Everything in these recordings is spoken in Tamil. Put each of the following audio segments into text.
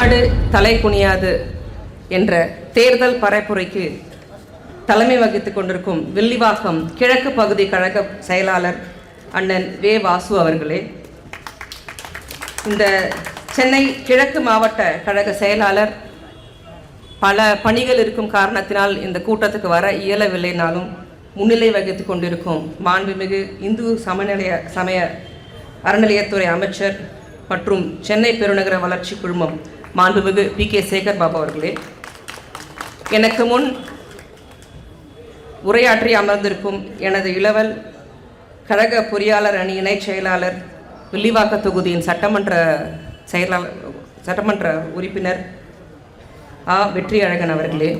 நாடு தலை குனியாது என்ற தேர்தல் பரப்புரைக்கு தலைமை வகித்துக் கொண்டிருக்கும் வில்லிவாக்கம் கிழக்கு பகுதி கழக செயலாளர் அண்ணன் வே வாசு அவர்களே, இந்த சென்னை கிழக்கு மாவட்ட கழக செயலாளர் பல பணிகள் இருக்கும் காரணத்தினால் இந்த கூட்டத்துக்கு வர இயலவில்லைனாலும் முன்னிலை வகித்துக் கொண்டிருக்கும் மாண்புமிகு இந்து சமய அறநிலையத்துறை அமைச்சர் மற்றும் சென்னை பெருநகர வளர்ச்சி குழுமம் மாண்புமிகு பி.கே. சேகர் பாபு அவர்களே, எனக்கு முன் உரையாற்றி அமர்ந்திருக்கும் எனது இளவல் கழக பொறியாளர் அணி இணைச் செயலாளர், வில்லிவாக்க தொகுதியின் சட்டமன்ற உறுப்பினர் வெற்றி அழகன் அவர்களே,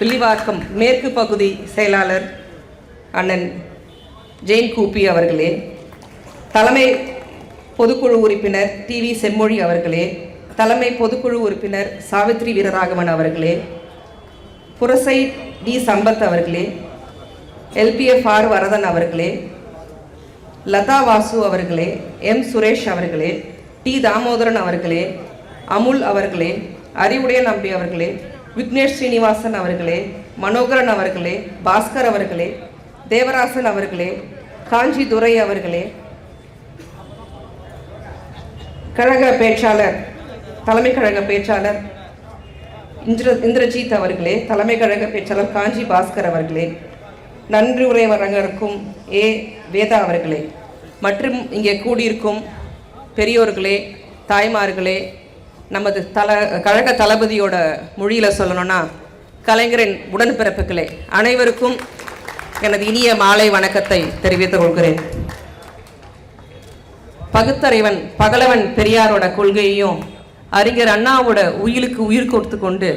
வில்லிவாக்கம் மேற்கு பகுதி செயலாளர் அண்ணன் ஜெயின் கூப்பி அவர்களே, தலைமை பொதுக்குழு உறுப்பினர் டி.வி. செம்மொழி அவர்களே, தலைமை பொதுக்குழு உறுப்பினர் சாவித்ரி வீரராகவன் அவர்களே, புரசை டி. சம்பத் அவர்களே, எல்.பி.எஃப்.ஆர். வரதன் அவர்களே, லதா வாசு அவர்களே, எம். சுரேஷ் அவர்களே, டி. தாமோதரன் அவர்களே, அமுல் அவர்களே, அறிவுடைய நம்பி அவர்களே, விக்னேஷ் ஸ்ரீனிவாசன் அவர்களே, மனோகரன் அவர்களே, பாஸ்கர் அவர்களே, தேவராசன் அவர்களே, காஞ்சி துரை அவர்களே, கழக பேச்சாளர் தலைமை கழக பேச்சாளர் இந்திரஜித் அவர்களே, தலைமை கழக பேச்சாளர் காஞ்சி பாஸ்கர் அவர்களே, நன்றி உரை வழங்கிருக்கும் ஏ. வேதா அவர்களே, மற்றும் இங்கே கூடியிருக்கும் பெரியோர்களே, தாய்மார்களே, நமது கழக தளபதியோட மொழியில் சொல்லணும்னா கலைஞரின் உடன்பிறப்புகளே, அனைவருக்கும் எனது இனிய மாலை வணக்கத்தை தெரிவித்துக் கொள்கிறேன். பகுத்தறிவன் பகலவன் பெரியாரோட கொள்கையையும் அறிஞர் அண்ணாவோட உயிருக்கு உயிர் கொடுத்து கொண்டு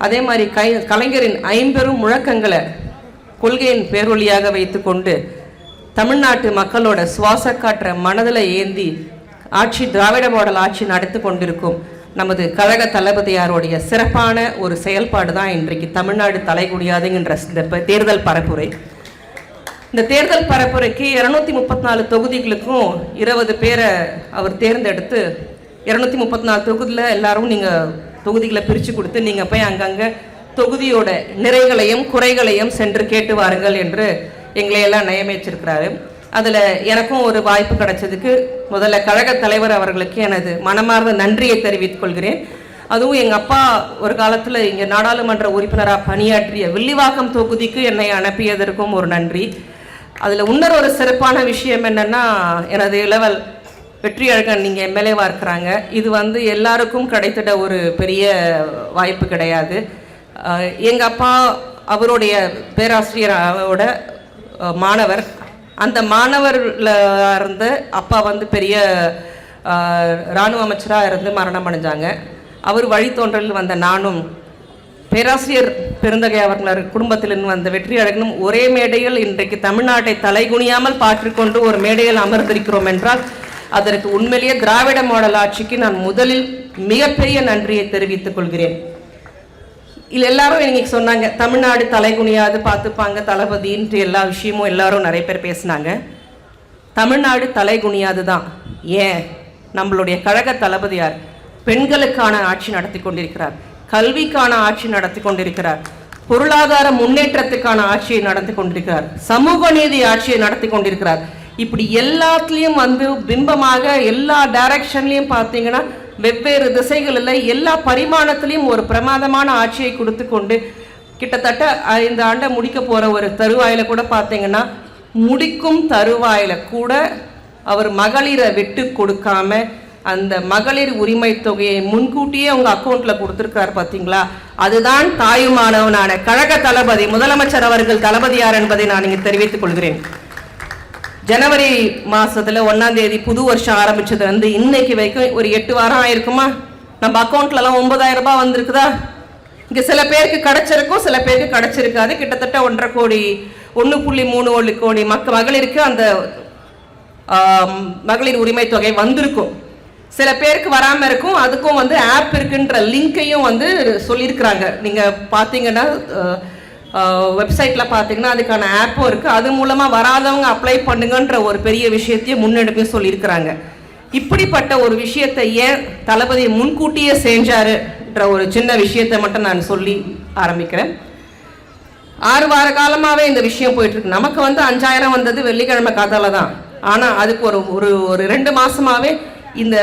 அதே மாதிரி கலைஞரின் 50 முழக்கங்களை கொள்கையின் பேரொழியாக வைத்து கொண்டு தமிழ்நாட்டு மக்களோட சுவாச காற்ற மனதில் ஏந்தி திராவிட மாடல் ஆட்சி நடத்தி கொண்டிருக்கும் நமது கழக தளபதியாருடைய சிறப்பான ஒரு செயல்பாடு தான் இன்றைக்கு தமிழ்நாடு தலைகுனியாதுங்கிற இந்த தேர்தல் பரப்புரை. இந்த தேர்தல் பரப்புரைக்கு 234 தொகுதிகளுக்கும் 20 பேரை அவர் தேர்ந்தெடுத்து 234 தொகுதியில் எல்லாரும் நீங்கள் தொகுதிகளை பிரித்து கொடுத்து நீங்கள் போய் அங்கங்கே தொகுதியோட நிறைகளையும் குறைகளையும் சென்று கேட்டு வாருங்கள் என்று எங்களையெல்லாம் நியமிச்சிருக்கிறாரு. அதில் எனக்கும் ஒரு வாய்ப்பு கிடைச்சதுக்கு முதல்ல கழக தலைவர் அவர்களுக்கு எனது மனமார்ந்த நன்றியை தெரிவித்துக் கொள்கிறேன். அதுவும் எங்கள் அப்பா ஒரு காலத்தில் இங்கே நாடாளுமன்ற உறுப்பினராக பணியாற்றிய வில்லிவாக்கம் தொகுதிக்கு என்னை அனுப்பியதற்கும் ஒரு நன்றி. அதில் இன்னொரு ஒரு சிறப்பான விஷயம் என்னென்னா, எனது இளவல் வெற்றி அழகன் நீங்கள் எம்எல்ஏவாக இருக்கிறாங்க. இது எல்லாருக்கும் கிடைத்திட ஒரு பெரிய வாய்ப்பு கிடையாது. எங்கள் அப்பா அவருடைய பேராசிரியரோட மாணவர், அந்த மாணவரில் இருந்து அப்பா பெரிய இராணுவ அமைச்சராக இருந்து மரணம் அடைஞ்சாங்க. அவர் வழித்தோன்றலில் வந்த நானும் பேராசிரியர் பெருந்தகை அவர்கள் குடும்பத்திலிருந்து வந்த வெற்றி அழகனும் ஒரே மேடையில் இன்றைக்கு தமிழ்நாட்டை தலைகுனியாமல் பார்த்துக்கொண்டு ஒரு மேடையில் அமர்ந்திருக்கிறோம் என்றால் அதற்கு உண்மையிலேயே திராவிட மாடல் ஆட்சிக்கு நான் முதலில் மிகப்பெரிய நன்றியை தெரிவித்துக் கொள்கிறேன். இல்லை எல்லாரும் இன்னைக்கு சொன்னாங்க தமிழ்நாடு தலைகுனியாது பார்த்துப்பாங்க தளபதின்ற எல்லா விஷயமும் எல்லாரும் நிறைய பேர் பேசினாங்க. தமிழ்நாடு தலைகுனியாது தான். ஏன் நம்மளுடைய கழக தளபதியார் பெண்களுக்கான ஆட்சி நடத்தி கொண்டிருக்கிறார், கல்விக்கான ஆட்சி நடத்தி கொண்டிருக்கிறார், பொருளாதார முன்னேற்றத்துக்கான ஆட்சியை நடத்தி கொண்டிருக்கிறார், சமூக நீதி ஆட்சியை நடத்தி கொண்டிருக்கிறார். இப்படி எல்லாத்துலேயும் பிம்பமாக எல்லா டைரக்ஷன்லையும் பார்த்தீங்கன்னா வெவ்வேறு திசைகளில் எல்லா பரிமாணத்திலையும் ஒரு பிரமாதமான ஆட்சியை கொடுத்து கொண்டு கிட்டத்தட்ட இந்த ஆண்டை முடிக்க போகிற ஒரு தருவாயில் கூட பார்த்தீங்கன்னா முடிக்கும் தருவாயில் கூட அவர் மகளிரை விட்டு கொடுக்காம அந்த மகளிர் உரிமை தொகையை முன்கூட்டியே அவங்க அக்கௌண்ட்டில் கொடுத்துருக்காரு பார்த்தீங்களா. அதுதான் தாயுமானவனான கழக தளபதி முதலமைச்சர் அவர்கள் தளபதியார் என்பதை நான் இங்கே தெரிவித்துக் கொள்கிறேன். ஜனவரி மாதத்தில் 1ஆம் தேதி புது வருஷம் ஆரம்பித்தது இன்னைக்கு வரைக்கும் ஒரு 8 வாரம் ஆயிருக்குமா. நம்ம அக்கௌண்ட்லலாம் 9,000 ரூபாய் வந்திருக்குதா. இங்கே சில பேருக்கு கிடைச்சிருக்கும், சில பேருக்கு கிடைச்சிருக்காது. கிட்டத்தட்ட 1.5 கோடி 1.31 கோடி மகளிருக்கு அந்த மகளிர் உரிமை தொகை வந்திருக்கும். சில பேருக்கு வராமல் இருக்கும். அதுக்கும் ஆப் இருக்குன்ற லிங்கையும் சொல்லியிருக்கிறாங்க. நீங்கள் பார்த்தீங்கன்னா வெப்சைட்டில் பார்த்தீங்கன்னா அதுக்கான ஆப்பும் இருக்குது. அது மூலமாக வராதவங்க அப்ளை பண்ணுங்கன்ற ஒரு பெரிய விஷயத்தையும் முன்னெடுப்பையும் சொல்லியிருக்கிறாங்க. இப்படிப்பட்ட ஒரு விஷயத்தை ஏன் தளபதி முன்கூட்டியே செஞ்சாருன்ற ஒரு சின்ன விஷயத்தை மட்டும் நான் சொல்லி ஆரம்பிக்கிறேன். 6 வார காலமாகவே இந்த விஷயம் போயிட்டு இருக்கு. நமக்கு வந்து 5000 வந்தது வெள்ளிக்கிழமை காத்தால தான். ஆனால் அதுக்கு ஒரு 2 மாசமாவே இந்த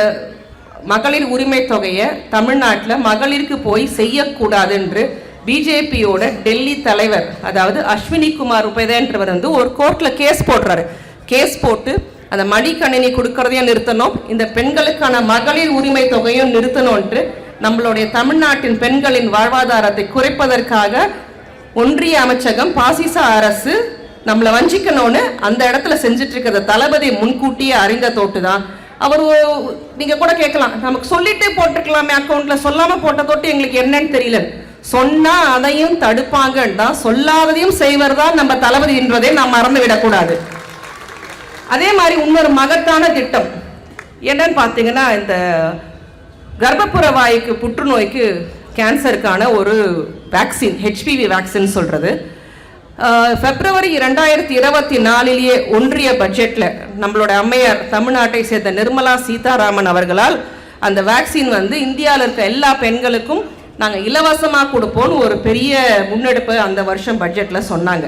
மகளிர் உரிமை தொகையை தமிழ்நாட்டில் மகளிருக்கு போய் செய்யக்கூடாது என்று பிஜேபியோட டெல்லி தலைவர், அதாவது அஸ்வினி குமார் உபேதன்றவர் வந்து ஒரு கோர்ட்டில் கேஸ் போடுறாரு. கேஸ் போட்டு அந்த மடிக்கணினி கொடுக்கறதையும் நிறுத்தணும், இந்த பெண்களுக்கான மகளிர் உரிமை தொகையும் நிறுத்தணும்ன்று நம்மளுடைய தமிழ்நாட்டின் பெண்களின் வாழ்வாதாரத்தை குறைப்பதற்காக ஒன்றிய அமைச்சகம் பாசிச அரசு நம்மளை வஞ்சிக்கணும்னு அந்த இடத்துல செஞ்சுட்டு இருக்கிற தளபதி முன்கூட்டியே அறிந்த தோட்டு தான். அவர் நீங்க கூட கேட்கலாம், நமக்கு சொல்லிட்டே போட்டுக்கலாமே அக்கௌண்ட்ல, சொல்லாம போட்ட தொட்டு எங்களுக்கு என்னன்னு தெரியல. சொன்னா அதையும் தடுப்பாங்கன்னு சொல்லாததையும் செய்வர் தான் நம்ம தளபதி என்றதை நாம் மறந்து விடக்கூடாது. அதே மாதிரி இன்னொரு மகத்தான திட்டம் என்னன்னு பார்த்தீங்கன்னா, இந்த கர்ப்பப்புற வாய்க்கு புற்றுநோய்க்கு கேன்சருக்கான ஒரு வேக்சின், ஹெச்பிவி வேக்சின் சொல்றது, பிப்ரவரி 2024 ஒன்றிய பட்ஜெட்ல நம்மளோட அம்மையார் தமிழ்நாட்டை சேர்ந்த நிர்மலா சீதாராமன் அவர்களால் அந்த வேக்சின் வந்து இந்தியாவில் இருக்க எல்லா பெண்களுக்கும் நாங்கள் இலவசமாக கொடுப்போம்னு ஒரு பெரிய முன்னெடுப்பு அந்த வருஷம் பட்ஜெட்ல சொன்னாங்க.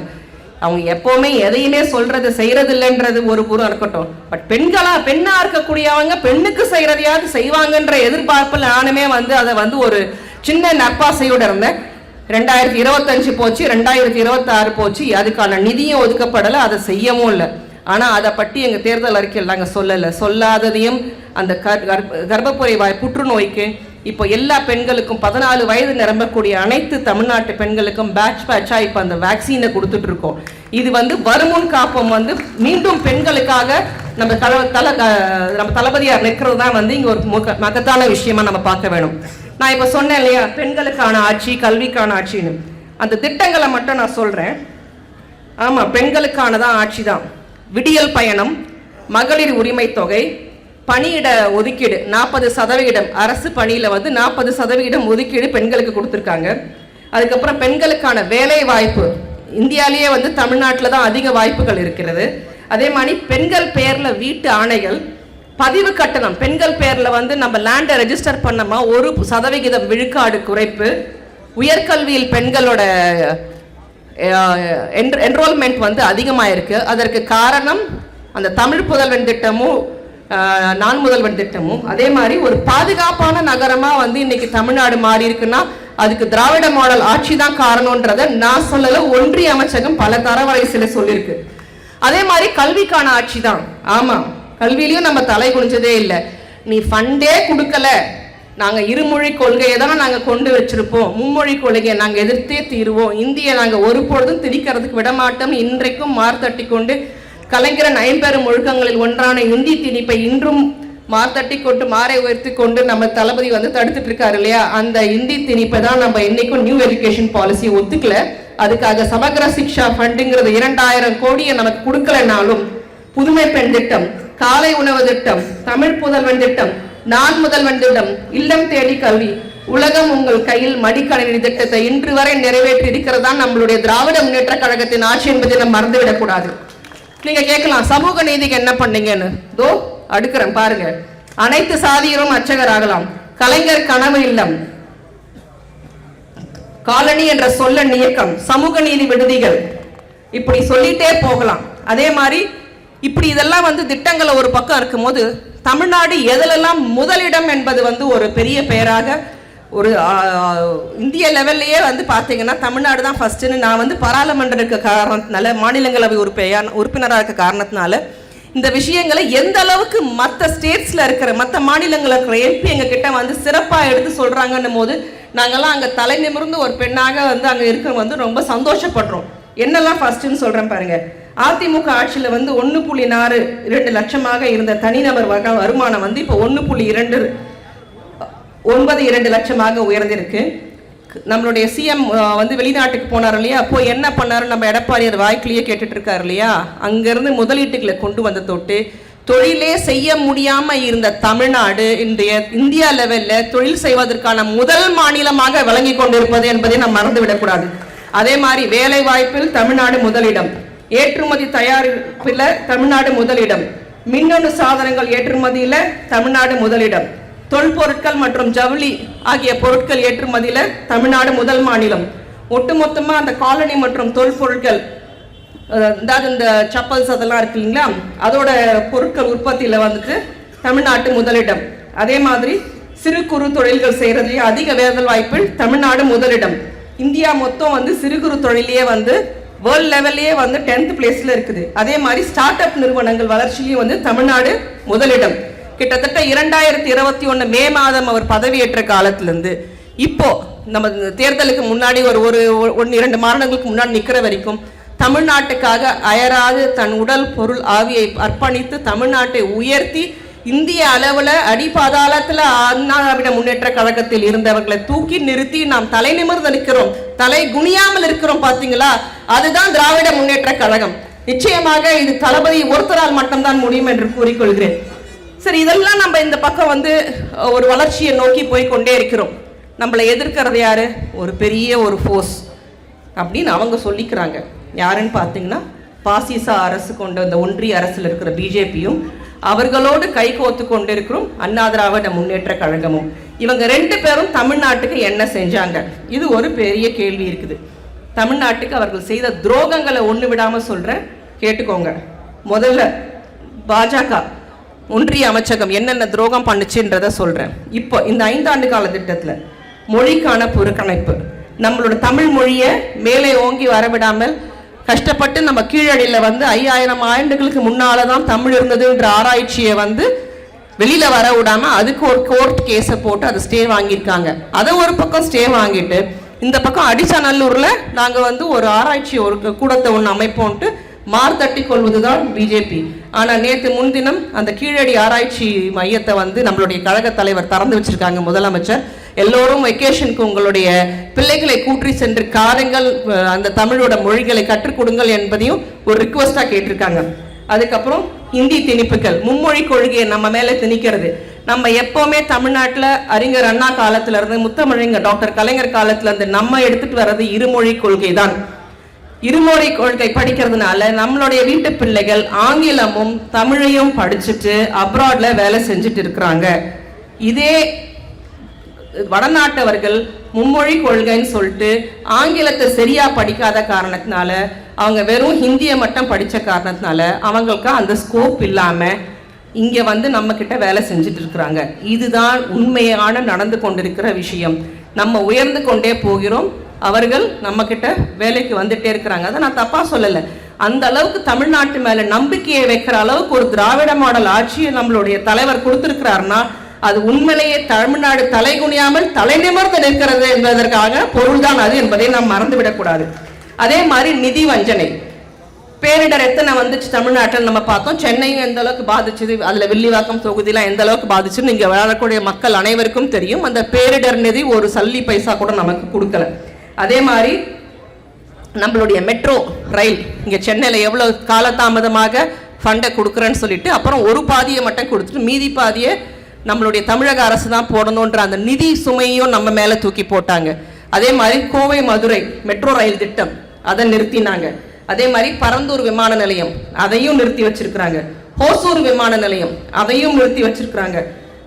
அவங்க எப்பவுமே எதையுமே சொல்றது செய்யறது இல்லைன்றது ஒரு புறம் இருக்கட்டும், பட் பெண்ணா இருக்கக்கூடியவங்க பெண்ணுக்கு செய்யறதையாவது செய்வாங்கன்ற எதிர்பார்ப்பில் நானுமே வந்து அதை வந்து ஒரு சின்ன நற்பாசையோட இருந்தேன். 2025 போச்சு, 2026 போச்சு, அதுக்கான நிதியும் ஒதுக்கப்படலை, அதை செய்யவும் இல்லை. ஆனால் அதை பற்றி எங்கள் தேர்தல் அறிக்கையில் நாங்கள் சொல்லலை. சொல்லாததையும் அந்த கர்ப்பப்புரை வாய் புற்றுநோய்க்கு இப்போ எல்லா பெண்களுக்கும் 14 வயது நிரம்பக்கூடிய அனைத்து தமிழ்நாட்டு பெண்களுக்கும் பேட்சா இப்போ அந்த வேக்சினை கொடுத்துட்டு இருக்கோம். இது வந்து வருமுன் காப்போம் வந்து மீண்டும் பெண்களுக்காக நம்ம தளபதியார் நிற்கிறது தான் வந்து இங்கே ஒரு மகத்தான விஷயமா நம்ம பார்க்க வேணும். நான் இப்போ சொன்னேன் இல்லையா, பெண்களுக்கான ஆட்சி, கல்விக்கான ஆட்சின்னு. அந்த திட்டங்களை மட்டும் நான் சொல்றேன். ஆமாம், பெண்களுக்கானதான் ஆட்சி தான். விடியல் பயணம், மகளிர் உரிமை தொகை, பணியிட ஒதுக்கீடு 40%, அரசு பணியில் வந்து 40% ஒதுக்கீடு பெண்களுக்கு கொடுத்துருக்காங்க. அதுக்கப்புறம் பெண்களுக்கான வேலை வாய்ப்பு, இந்தியாவிலேயே வந்து தமிழ்நாட்டில் தான் அதிக வாய்ப்புகள் இருக்கிறது. அதே மாதிரி பெண்கள் பேரில் வீட்டு ஆணைகள், பதிவு கட்டணம் பெண்கள் பேர்ல வந்து நம்ம லேண்டை ரெஜிஸ்டர் பண்ணோமா 1% விழுக்காடு குறைப்பு, உயர்கல்வியில் பெண்களோட என்ரோல்மெண்ட் வந்து அதிகமாயிருக்கு. அதற்கு காரணம் அந்த தமிழ் புதல்வன் திட்டமும் நான் முதல்வன் திட்டமும். அதே மாதிரி ஒரு பாதுகாப்பான நகரமா வந்து இன்னைக்கு தமிழ்நாடு மாறி இருக்குன்னா அதுக்கு திராவிட மாடல் ஆட்சி தான் காரணம்ன்றத நான் சொல்லல, ஒன்றிய அமைச்சகம் பல தரவரிசையில சொல்லியிருக்கு. அதே மாதிரி கல்விக்கான ஆட்சி தான். ஆமா, கல்வியிலையும் நம்ம தலை குனிஞ்சதே இல்லை. நீ ஃபண்டே கொடுக்கல, நாங்கள் இருமொழி கொள்கையை தானே நாங்கள் கொண்டு வச்சிருப்போம், மும்மொழி கொள்கையை நாங்கள் எதிர்த்தே தீருவோம், இந்தியை நாங்கள் ஒருபொழுதும் திணிக்கிறதுக்கு விடமாட்டோம். இன்றைக்கும் மார்த்தட்டி கொண்டு கலைஞரன் 50 ஒழுக்கங்களில் ஒன்றான இந்தி திணிப்பை இன்றும் மார்த்தட்டி கொண்டு மாறை உயர்த்தி கொண்டு நம்ம தளபதி வந்து தடுத்துட்டு இருக்காரு இல்லையா, அந்த இந்தி திணிப்பை தான் நம்ம இன்னைக்கும் நியூ எஜுகேஷன் பாலிசி ஒத்துக்கல. அதுக்காக சமகர சிக்ஷா ஃபண்டுங்கிறது 2000 கோடியை நமக்கு கொடுக்கலனாலும் புதுமை பெண் திட்டம், காலை உணவு திட்டம், தமிழ் புதல்வன் திட்டம், நான் முதல்வன் திட்டம், இல்லம் தேடி கல்வி, உலகம் உங்கள் கையில் மடிக்கணினி திட்டத்தை இன்று வரை நிறைவேற்றி இருக்கிறதா நம்மளுடைய திராவிட முன்னேற்ற கழகத்தின் ஆட்சி என்பதை நம்ம மறந்துவிடக் கூடாது. நீங்க கேட்கலாம், சமூக நீதிக்கு என்ன பண்ணீங்கன்னு. தோ அடுக்கிறேன் பாருங்க. அனைத்து சாதியரும் அர்ச்சகராகலாம், கலைஞர் கனவு இல்லம், காலனி என்ற சொல்ல இயக்கம், சமூக நீதி விடுதிகள், இப்படி சொல்லிட்டே போகலாம். அதே மாதிரி இப்படி இதெல்லாம் வந்து திட்டங்களை ஒரு பக்கம் இருக்கும்போது தமிழ்நாடு எதிலெல்லாம் முதலிடம் என்பது வந்து ஒரு பெரிய பெயராக ஒரு இந்திய லெவல்லையே வந்து பார்த்தீங்கன்னா தமிழ்நாடு தான் ஃபர்ஸ்ட்னு நான் வந்து பாராளுமன்ற இருக்க காரணத்தினால, மாநிலங்களவை உறுப்பினராக இருக்க காரணத்தினால இந்த விஷயங்களை எந்த அளவுக்கு மற்ற ஸ்டேட்ஸில் இருக்கிற மற்ற மாநிலங்களில் இருக்கிற எம்பி எங்ககிட்ட வந்து சிறப்பாக எடுத்து சொல்கிறாங்கன்னும் போது நாங்கள்லாம் அங்கே தலை நிமிர்ந்து ஒரு பெண்ணாக வந்து அங்கே இருக்கிற வந்து ரொம்ப சந்தோஷப்படுறோம். என்னெல்லாம் ஃபர்ஸ்ட்னு சொல்கிறேன் பாருங்க. அதிமுக ஆட்சியில் வந்து 1.42 லட்சமாக இருந்த தனிநபர் வருமானம் வந்து இப்போ 1.92 லட்சமாக உயர்ந்திருக்கு. நம்மளுடைய சிஎம் வந்து வெளிநாட்டுக்கு போனார் இல்லையா, அப்போ என்ன பண்ணாரு நம்ம எடப்பாடியார் வாய்க்கிலேயே கேட்டுட்டு இருக்காரு இல்லையா, அங்கிருந்து முதலீட்டுகளை கொண்டு வந்த தொட்டு தொழிலே செய்ய முடியாம இருந்த தமிழ்நாடு இன்றைய இந்தியா லெவல்ல தொழில் செய்வதற்கான முதல் மாநிலமாக விளங்கி கொண்டிருப்பது என்பதை நாம் மறந்துவிடக்கூடாது. அதே மாதிரி வேலை வாய்ப்பில் தமிழ்நாடு முதலிடம், ஏற்றுமதி தயாரிப்பில் தமிழ்நாடு முதலிடம், மின்னணு சாதனங்கள் ஏற்றுமதியில தமிழ்நாடு முதலிடம். தொல்பொருட்கள் மற்றும் ஜவுளி ஆகிய பொருட்கள் ஏற்றுமதியில தமிழ்நாடு முதல் மாநிலம். ஒட்டுமொத்தமா அந்த காலனி மற்றும் தொல்பொருட்கள், அதாவது இந்த சப்பல்ஸ் அதெல்லாம் இருக்கு இல்லைங்களா, அதோட பொருட்கள் உற்பத்தியில வந்துட்டு தமிழ்நாட்டு முதலிடம். அதே மாதிரி சிறு குறு தொழில்கள் செய்யறதுலயே அதிக வேலை வாய்ப்பில் தமிழ்நாடு முதலிடம். இந்தியா மொத்தம் வந்து சிறு குறு தொழிலையே வந்து வேர்ல்ட் லெவல்லையே வந்து 10th பிளேஸ்ல இருக்குது. அதே மாதிரி ஸ்டார்ட் அப் நிறுவனங்கள் வளர்ச்சியிலையும் வந்து தமிழ்நாடு முதலிடம். கிட்டத்தட்ட 2021 மே மாதம் அவர் பதவியேற்ற காலத்திலிருந்து இப்போ நம்ம தேர்தலுக்கு முன்னாடி ஒரு 1-2 மாதங்களுக்கு முன்னாடி நிற்கிற வரைக்கும் தமிழ்நாட்டுக்காக அயராது தன் உடல் பொருள் ஆவியை அர்ப்பணித்து தமிழ்நாட்டை உயர்த்தி இந்திய அளவுல அடிபாதாளத்துல அண்ணா திராவிட முன்னேற்ற கழகத்தில் இருந்தவர்களை தூக்கி நிறுத்தி நாம் தலை நிமிர்ந்து நிற்கிறோம், தலை குனியாமல் இருக்கிறோம். பாத்தீங்களா, அதுதான் திராவிட முன்னேற்ற கழகம். நிச்சயமாக இது தளபதி ஒருத்தரால் மட்டும்தான் முடியும் என்று கூறிக்கொள்கிறேன். சரி, இதெல்லாம் நம்ம இந்த பக்கம் வந்து ஒரு வளர்ச்சியை நோக்கி போய் கொண்டே இருக்கிறோம். நம்மளை எதிர்க்கிறது யாரு? ஒரு பெரிய ஒரு ஃபோர்ஸ் அப்படின்னு அவங்க சொல்லிக்கிறாங்க. யாருன்னு பார்த்தீங்கன்னா பாசிச அரசு கொண்ட இந்த ஒன்றிய அரசில் இருக்கிற பிஜேபியும் அவர்களோடு கை கோத்து கொண்டிருக்கிறோம் அண்ணா திராவிட முன்னேற்ற கழகமும். இவங்க 2 பேரும் தமிழ்நாட்டுக்கு என்ன செஞ்சாங்க? இது ஒரு பெரிய கேள்வி இருக்குது. தமிழ்நாட்டுக்கு அவர்கள் செய்த துரோகங்களை ஒன்று விடாம சொல்றேன், கேட்டுக்கோங்க. முதல்ல பாஜக ஒன்றிய அமைச்சகம் என்னென்ன துரோகம் பண்ணுச்சுன்றத சொல்றேன். இப்போ இந்த 5 ஆண்டு கால திட்டத்துல மொழிக்கான புறக்கணிப்பு, நம்மளோட தமிழ் மொழியை மேலே ஓங்கி வரவிடாமல் கஷ்டப்பட்டு நம்ம கீழடியில வந்து 5000 ஆண்டுகளுக்கு முன்னாலதான் தமிழ் இருந்ததுன்ற ஆராய்ச்சியை வந்து வெளியில வர விடாம அதுக்கு ஒரு கோர்ட் கேஸை போட்டு அதை ஸ்டே வாங்கியிருக்காங்க. அதை ஒரு பக்கம் ஸ்டே வாங்கிட்டு இந்த பக்கம் அடிச்சநல்லூர்ல நாங்க வந்து ஒரு ஆராய்ச்சி ஒரு கூடத்தை ஒன்று அமைப்போன்ட்டு மார்த்தட்டி கொள்வதுதான் பிஜேபி. ஆனா நேற்று முன்தினம் அந்த கீழடி ஆராய்ச்சி மையத்தை வந்து நம்மளுடைய கழக தலைவர் திறந்து வச்சிருக்காங்க முதலமைச்சர். எல்லோரும் வெக்கேஷனுக்கு உங்களுடைய பிள்ளைகளை கூற்றி சென்று காருங்கள், அந்த தமிழோட மொழிகளை கற்றுக் கொடுங்கள் என்பதையும் ஒரு ரிக்வஸ்டா கேட்டிருக்காங்க. அதுக்கப்புறம் ஹிந்தி திணிப்புகள், மும்மொழி கொள்கையை நம்ம மேல திணிக்கிறது. நம்ம எப்பவுமே தமிழ்நாட்டில் அறிஞர் அண்ணா காலத்துல இருந்து முத்தமிழறிஞர் டாக்டர் கலைஞர் காலத்துல இருந்து நம்ம எடுத்துட்டு வர்றது இருமொழி கொள்கை தான். இருமொழி கொள்கை படிக்கிறதுனால நம்மளுடைய வீட்டு பிள்ளைகள் ஆங்கிலமும் தமிழையும் படிச்சுட்டு அப்ராட்ல வேலை செஞ்சுட்டு இருக்கிறாங்க. இதே வடநாட்டவர்கள் மும்மொழி கொள்கைன்னு சொல்லிட்டு ஆங்கிலத்தை சரியா படிக்காத காரணத்தினால, அவங்க வெறும் ஹிந்தியை மட்டும் படிச்ச காரணத்தினால அவங்களுக்கு அந்த ஸ்கோப் இல்லாம இங்க வந்து நம்ம கிட்ட வேலை செஞ்சுட்டு இருக்கிறாங்க. இதுதான் உண்மையான நடந்து கொண்டிருக்கிற விஷயம். நம்ம உயர்ந்து கொண்டே போகிறோம், அவர்கள் நம்ம கிட்ட வேலைக்கு வந்துட்டே இருக்கிறாங்க. அதை நான் தப்பா சொல்லலை. அந்த அளவுக்கு தமிழ்நாட்டு மேல நம்பிக்கையை வைக்கிற அளவுக்கு ஒரு திராவிட மாடல் ஆட்சியை நம்மளுடைய தலைவர் கொடுத்திருக்கிறாருன்னா அது உண்மையிலேயே தமிழ்நாடு தலை குனியாமல் தலை நிமிர்ந்து நிற்கிறது என்பதற்காக பொருள்தான் அது என்பதை நாம் மறந்துவிடக்கூடாது. அதே மாதிரி நிதி வஞ்சனை, பேரிடர் எத்தனை வந்துச்சு தமிழ்நாட்டில் நம்ம பார்த்தோம். சென்னையும் எந்த அளவுக்கு பாதிச்சுது, அதுல வில்லிவாக்கம் தொகுதியெல்லாம் எந்த அளவுக்கு பாதிச்சுன்னு இங்க வாழக்கூடிய மக்கள் அனைவருக்கும் தெரியும். அந்த பேரிடர் நிதி ஒரு சல்லி பைசா கூட நமக்கு கொடுக்கல. அதே மாதிரி நம்மளுடைய மெட்ரோ ரயில் இங்க சென்னையில எவ்வளவு காலதாமதமாக ஃபண்டை கொடுக்குறேன்னு சொல்லிட்டு அப்புறம் ஒரு பாதியை மட்டும் கொடுத்துட்டு மீதி பாதியை நம்மளுடைய தமிழக அரசு தான் போடணுன்ற அந்த நிதி சுமையும் நம்ம மேல தூக்கி போட்டாங்க. அதே மாதிரி கோவை மதுரை மெட்ரோ ரயில் திட்டம் அதை நிறுத்தினாங்க. அதே மாதிரி பரந்தூர் விமான நிலையம் அதையும் நிறுத்தி வச்சிருக்கிறாங்க. ஹோசூர் விமான நிலையம் அதையும் நிறுத்தி வச்சிருக்கிறாங்க.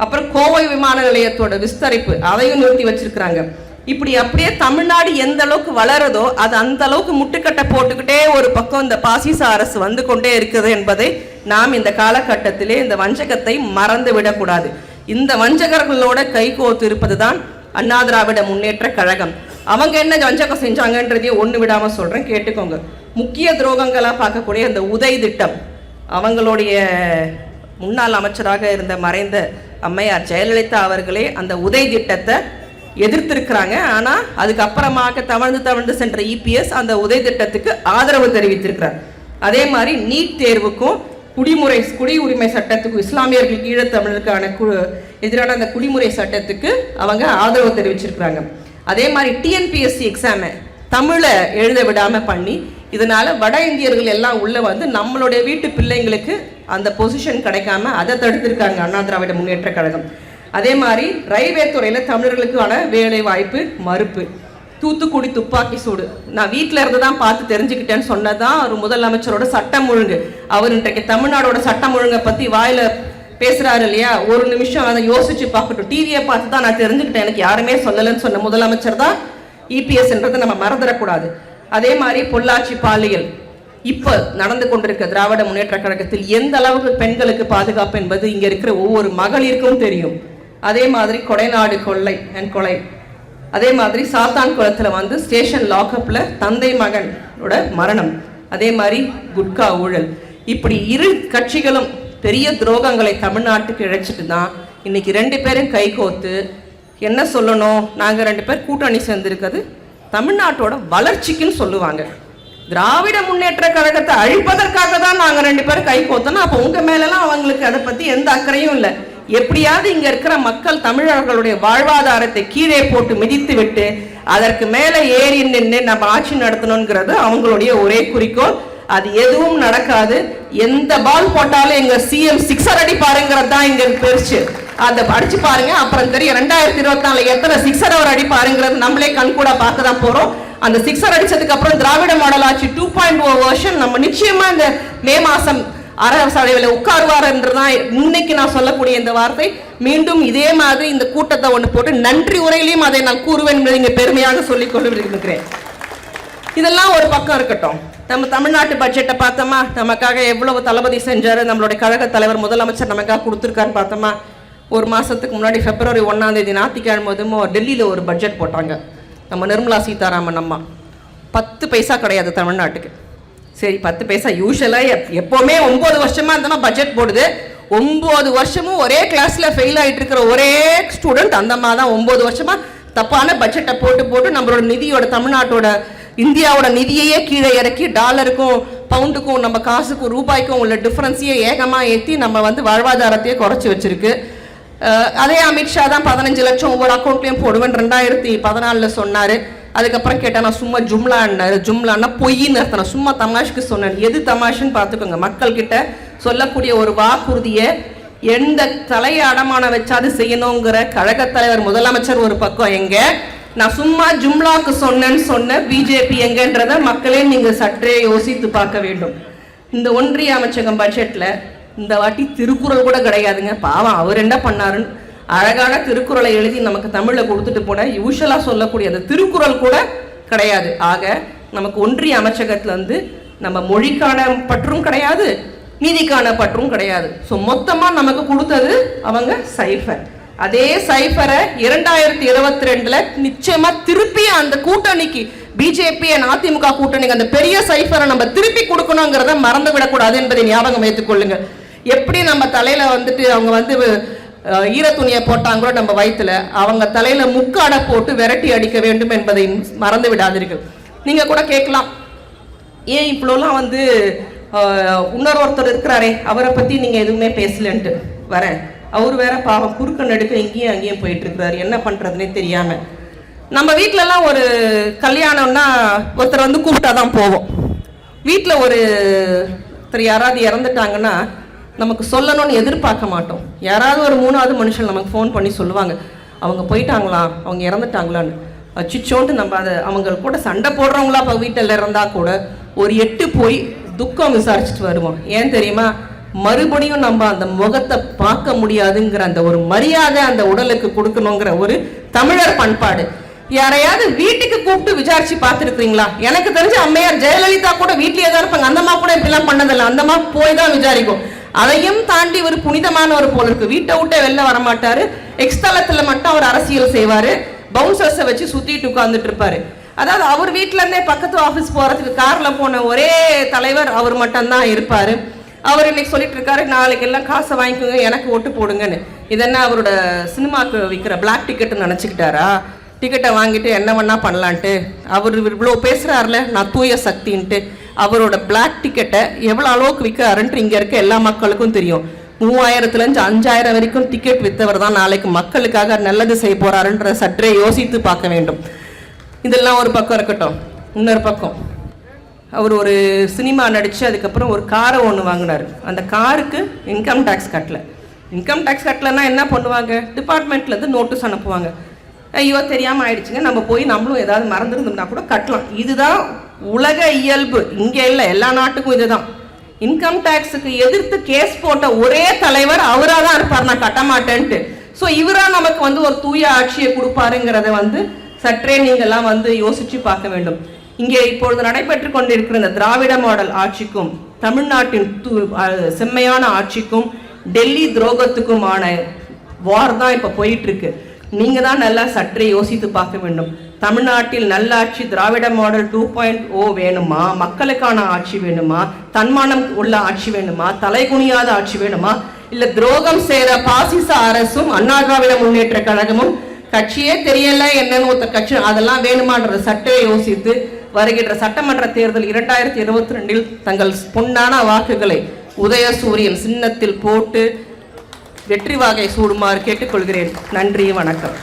அப்புறம் கோவை விமான நிலையத்தோட விஸ்தரிப்பு அதையும் நிறுத்தி வச்சிருக்கிறாங்க. இப்படி அப்படியே தமிழ்நாடு எந்த அளவுக்கு வளருதோ அது அந்த அளவுக்கு முட்டுக்கட்டை போட்டுக்கிட்டே ஒரு பக்கம் இந்த பாசிச அரசு வந்து கொண்டே இருக்குது என்பதை நாம் இந்த காலகட்டத்திலே இந்த வஞ்சகத்தை மறந்து விடக்கூடாது. இந்த வஞ்சகர்களோட கைகோத்து இருப்பதுதான் அண்ணா திராவிட முன்னேற்ற கழகம். அவங்க என்ன வஞ்சகம் செஞ்சாங்கன்றதையும் ஒன்று விடாம சொல்றேன், கேட்டுக்கோங்க. முக்கிய துரோகங்களா பார்க்கக்கூடிய அந்த உதய் திட்டம், அவங்களுடைய முன்னாள் அமைச்சராக இருந்த மறைந்த அம்மையார் ஜெயலலிதா அவர்களே அந்த உதய் திட்டத்தை எதிர்த்திருக்கிறாங்க. ஆனா அதுக்கப்புறமாக தவழ்ந்து சென்ற இபிஎஸ் அந்த உதய் திட்டத்துக்கு ஆதரவு தெரிவித்திருக்கிறார். அதே மாதிரி நீட் தேர்வுக்கும் குடியுரிமை சட்டத்துக்கும் இஸ்லாமியர்களுக்கு ஈழத்தமிழருக்கான எதிரான அந்த குடிமுறை சட்டத்துக்கு அவங்க ஆதரவு தெரிவிச்சிருக்கிறாங்க. அதே மாதிரி டிஎன்பிஎஸ்சி எக்ஸாமை தமிழை எழுத விடாம பண்ணி இதனால வட இந்தியர்கள் எல்லாம் உள்ள வந்து நம்மளுடைய வீட்டு பிள்ளைங்களுக்கு அந்த பொசிஷன் கிடைக்காம அதை தடுத்திருக்காங்க அண்ணா திராவிட முன்னேற்ற கழகம். அதே மாதிரி ரயில்வே துறையில தமிழர்களுக்கான வேலை வாய்ப்பு மறுப்பு. தூத்துக்குடி துப்பாக்கி சூடு நான் வீட்டில் இருந்து தான் பார்த்து தெரிஞ்சுக்கிட்டேன்னு சொன்னதான் ஒரு முதலமைச்சரோட சட்டம் ஒழுங்கு. அவர் இன்றைக்கு தமிழ்நாடோட சட்டம் ஒழுங்கை பற்றி வாயில பேசுறாரு இல்லையா, ஒரு நிமிஷம் அதை யோசிச்சு பார்க்கட்டும். டிவியை பார்த்து தான் நான் தெரிஞ்சுக்கிட்டேன், எனக்கு யாருமே சொல்லலைன்னு சொன்ன முதலமைச்சர் தான் இபிஎஸ்ன்றதை நம்ம மறந்துடக்கூடாது. அதே மாதிரி பொள்ளாச்சி பாலியல் இப்போ நடந்து கொண்டிருக்க திராவிட முன்னேற்ற கழகத்தில் எந்த அளவுக்கு பெண்களுக்கு பாதுகாப்பு என்பது இங்க இருக்கிற ஒவ்வொரு மகளிருக்கும் தெரியும். அதே மாதிரி கொடைநாடு கொலை, அதே மாதிரி சாத்தான் குளத்துல வந்து ஸ்டேஷன் லாக்அப்ல தந்தை மகனோட மரணம், அதே மாதிரி குட்கா ஊழல், இப்படி இரு கட்சிகளும் பெரிய துரோகங்களை தமிழ்நாட்டுக்கு இழைச்சிட்டு தான் இன்னைக்கு 2 பேரும் கை கோத்து என்ன சொல்லணும், நாங்க 2 பேர் கூட்டணி சேர்ந்திருக்கிறது தமிழ்நாட்டோட வளர்ச்சிக்குன்னு சொல்லுவாங்க. திராவிட முன்னேற்ற கழகத்தை அழிப்பதற்காக தான் நாங்க 2 பேரும் கை கோத்தோம். அப்போ உங்க மேலெல்லாம் அவங்களுக்கு அதை பத்தி எந்த அக்கறையும் இல்லை. எப்படியாவது இங்க இருக்கிற மக்கள் தமிழர்களுடைய வாழ்வாதாரத்தை கீழே போட்டு மிதித்து விட்டு அதற்கு மேல ஏறி நின்று நம்ம ஆட்சி நடத்தணுங்கிறது அவங்களுடைய ஒரே குறிக்கோள். அது எதுவும் நடக்காது. எந்த பால் போட்டாலும் எங்க சிஎம் 6 அடிப்பாருங்கிறது தான் இங்க பெருசு. அதை அடிச்சு பாருங்க, அப்புறம் தெரியும் 2024 எத்தனை 6 அவர் அடிப்பாருங்கிறது நம்மளே கண்கூட பார்க்க தான் போறோம். அந்த 6 அடிச்சதுக்கு அப்புறம் திராவிட மாடல் ஆட்சி 2.0 வெர்ஷன் நம்ம நிச்சயமா இந்த மே மாசம் அரசவையில் உட்காருவார் என்றுதான் இன்னைக்கு நான் சொல்லக்கூடிய இந்த வார்த்தை. மீண்டும் இதே மாதிரி இந்த கூட்டத்தை ஒன்று போட்டு நன்றி உரையிலையும் அதை நான் கூறுவேன் என்பதை இங்கே பெருமையாக சொல்லிக் கொண்டு விரும்புகிறேன். இதெல்லாம் ஒரு பக்கம் இருக்கட்டும். நம்ம தமிழ்நாட்டு பட்ஜெட்டை பார்த்தோமா, நமக்காக எவ்வளவு தளபதி செஞ்சாரு, நம்மளுடைய கழக தலைவர் முதலமைச்சர் நமக்காக கொடுத்துருக்காருன்னு பார்த்தோமா. ஒரு மாசத்துக்கு முன்னாடி February 1 ஞாயிற்றுக்கிழமை டெல்லியில ஒரு பட்ஜெட் போட்டாங்க. நம்ம நிர்மலா சீதாராமன் அம்மா 10 பைசா கிடையாது தமிழ்நாட்டுக்கு. சரி 10 பைசா யூஸ்வலாக எப்போவுமே 9 வருஷமா அந்த பட்ஜெட் போடுது. 9 வருஷமும் ஒரே கிளாஸ்ல ஃபெயில் ஆகிட்டு இருக்கிற ஒரே ஸ்டூடெண்ட் அந்த மாதிரி தான் 9 வருஷமா தப்பான பட்ஜெட்டை போட்டு நம்மளோட நிதியோட தமிழ்நாட்டோட இந்தியாவோட நிதியையே கீழே இறக்கி டாலருக்கும் பவுண்டுக்கும் நம்ம காசுக்கும் ரூபாய்க்கும் உள்ள டிஃபரன்ஸையே ஏகமாக ஏற்றி நம்ம வந்து வாழ்வாதாரத்தையே குறைச்சி வச்சிருக்கு. அதே அமித்ஷா தான் 15 லட்சம் ஒவ்வொரு அக்கௌண்ட்லையும் போடுவேன் 2014 சொன்னார். அதுக்கப்புறம் கேட்டால் நான் சும்மா ஜும்லான்னா பொய்ன்னு அர்த்தம், சும்மா தமாஷுக்கு சொன்னேன். எது தமாஷுன்னு பார்த்துக்கோங்க. மக்கள் கிட்ட சொல்லக்கூடிய ஒரு வாக்குறுதியை எந்த தலையை அடமான வச்சாது செய்யணுங்கிற கழக தலைவர் முதலமைச்சர் ஒரு பக்கம் எங்க, நான் சும்மா ஜும்லாக்கு சொன்ன பிஜேபி எங்கன்றத மக்களே நீங்க சற்றே யோசித்து பார்க்க வேண்டும். இந்த ஒன்றிய அமைச்சகம் பட்ஜெட்ல இந்த வாட்டி திருக்குறள் கூட கிடையாதுங்க. பாவம் அவர் என்ன பண்ணாருன்னு அழகான திருக்குறளை எழுதி நமக்கு தமிழ்ல கொடுத்துட்டு போன யூஷுவலா சொல்லக்கூடிய அந்த திருக்குறள் கூட கிடையாது. ஆக நமக்கு ஒன்றிய அமைச்சகத்துல வந்து நம்ம மொழிக்கான பற்றும் கிடையாது, நீதிக்கான பற்றும் கிடையாது. ஸோ மொத்தமா நமக்கு கொடுத்தது அவங்க சைஃபர். அதே சைஃபரை 2022 நிச்சயமா திருப்பி அந்த கூட்டணிக்கு பிஜேபி அதிமுக கூட்டணிக்கு அந்த பெரிய சைஃபரை நம்ம திருப்பி கொடுக்கணுங்கிறத மறந்து விடக்கூடாது என்பதை ஞாபகம் வைத்துக் கொள்ளுங்க. எப்படி நம்ம தலையில வந்துட்டு அவங்க வந்து ஈரத்துணியை போட்டாங்களோ நம்ம வயிற்றுல, அவங்க தலையில முக்காடை போட்டு விரட்டி அடிக்க வேண்டும் என்பதை மறந்து விடாதீர்கள். நீங்க கூட கேட்கலாம், ஏன் இவ்வளோலாம் வந்து இன்னொருத்தர் இருக்கிறாரே அவரை பத்தி நீங்க எதுவுமே பேசலன்ட்டு. வரேன், அவர் வேற பாவம் குறுக்க நடுக்க இங்கேயும் அங்கேயும் போயிட்டு இருக்கிறாரு, என்ன பண்றதுன்னே தெரியாம. நம்ம வீட்டிலலாம் ஒரு கல்யாணம்னா ஒருத்தர் வந்து கூப்பிட்டாதான் போவோம். வீட்டில் ஒருத்தர் யாராவது இறந்துட்டாங்கன்னா நமக்கு சொல்லணும்னு எதிர்பார்க்க மாட்டோம். யாராவது ஒரு 3வது மனுஷன் நமக்கு ஃபோன் பண்ணி சொல்லுவாங்க, அவங்க போயிட்டாங்களா, அவங்க இறந்துட்டாங்களான்னு. அச்சிச்சோன்ட்டு நம்ம அதை அவங்க கூட சண்டை போடுறவங்களா இப்போ வீட்டில் இருந்தால் கூட ஒரு 8 போய் துக்கம் விசாரிச்சுட்டு வருவோம். ஏன் தெரியுமா, மறுபடியும் நம்ம அந்த முகத்தை பார்க்க முடியாதுங்கிற அந்த ஒரு மரியாதை அந்த உடலுக்கு கொடுக்கணுங்கிற ஒரு தமிழர் பண்பாடு. யாரையாவது வீட்டுக்கு கூப்பிட்டு விசாரிச்சு பார்த்துருக்கீங்களா? எனக்கு தெரிஞ்ச அம்மையார் ஜெயலலிதா கூட வீட்லயே தான் இருப்பாங்க. அந்தம்மா கூட இப்படிலாம் பண்ணதில்லை, அந்தம்மா போய் தான் விசாரிக்கும். அதையும் தாண்டி ஒரு புனிதமானவர் போல இருக்கு. வீட்டை விட்டே வெளில வரமாட்டாரு, எக்ஸ்தலத்துல மட்டும் அவர் அரசியல் செய்வாரு, பவுன்சர்ஸை வச்சு சுத்திட்டு உட்கார்ந்துட்டு இருப்பாரு. அதாவது அவர் வீட்டுல இருந்தே பக்கத்து ஆஃபீஸ் போறதுக்கு கார்ல போன ஒரே தலைவர் அவர் மட்டும்தான் இருப்பாரு. அவர் இன்னைக்கு சொல்லிட்டு இருக்காரு, நாளைக்கு எல்லாம் காசை வாங்கிக்கோங்க எனக்கு ஓட்டு போடுங்கன்னு. இதென்ன அவரோட சினிமாக்கு விற்கிற பிளாக் டிக்கெட்னு நினச்சிக்கிட்டாரா? டிக்கெட்டை வாங்கிட்டு என்ன வேணா பண்ணலான்ட்டு அவர் இவ்வளோ பேசுகிறாருல, நான் தூய சக்தின்ட்டு. அவரோட பிளாக் டிக்கெட்டை எவ்வளோ அளவுக்கு விற்கிறாருன்ட்டு இங்கே இருக்க எல்லா மக்களுக்கும் தெரியும். 3000லேருந்து 5000 வரைக்கும் டிக்கெட் விற்றவர் தான் நாளைக்கு மக்களுக்காக நல்லது செய்ய போறாருன்ற சற்றே யோசித்து பார்க்க வேண்டும். இதெல்லாம் ஒரு பக்கம் இருக்கட்டும். இன்னொரு பக்கம் அவர் ஒரு சினிமா நடித்து அதுக்கப்புறம் ஒரு காரை ஒன்று வாங்கினார். அந்த காருக்கு இன்கம் டேக்ஸ் கட்டலை. இன்கம் டேக்ஸ் கட்டலைன்னா என்ன பண்ணுவாங்க, டிபார்ட்மெண்ட்லேருந்து நோட்டீஸ் அனுப்புவாங்க. ஐயோ தெரியாமல் ஆயிடுச்சுங்க, நம்ம போய் நம்மளும் ஏதாவது மறந்துருந்தோம்னா கூட கட்டலாம். இதுதான் உலக இயல்பு. இங்கே இல்லை, எல்லா நாட்டுக்கும் இதுதான். இன்கம் டேக்ஸுக்கு எதிர்த்து கேஸ் போட்ட ஒரே தலைவர் அவராக தான் இருப்பார், நான் கட்ட மாட்டேன்ட்டு. ஸோ இவராக நமக்கு ஒரு தூய ஆட்சியை கொடுப்பாருங்கிறத சற்றே நீங்கள்லாம் யோசிச்சு பார்க்க வேண்டும். இங்கே இப்பொழுது நடைபெற்று கொண்டிருக்கிற இந்த திராவிட மாடல் ஆட்சிக்கும் தமிழ்நாட்டின் செம்மையான ஆட்சிக்கும் டெல்லி துரோகத்துக்குமான வார் தான் இப்போ போயிட்டு இருக்கு. நீங்க தான் நல்லா சற்றே யோசித்து பார்க்க வேண்டும். தமிழ்நாட்டில் நல்லாட்சி திராவிட மாடல் 2.0 வேணுமா, மக்களுக்கான ஆட்சி வேணுமா, தன்மானம் உள்ள ஆட்சி வேணுமா, தலைகுனியாத ஆட்சி வேணுமா, இல்ல துரோகம் செய்த பாசிச அரசும் அண்ணா திராவிட முன்னேற்ற கழகமும் கட்சியே தெரியல என்னன்னு ஒருத்தர் கட்சி அதெல்லாம் வேணுமான்றதை சற்றே யோசித்து வருகின்ற சட்டமன்ற தேர்தல் 2022 தங்கள் பொன்னான வாக்குகளை உதயசூரியன் சின்னத்தில் போட்டு வெற்றி வாகை சூடுமாறு கேட்டுக்கொள்கிறேன். நன்றி, வணக்கம்.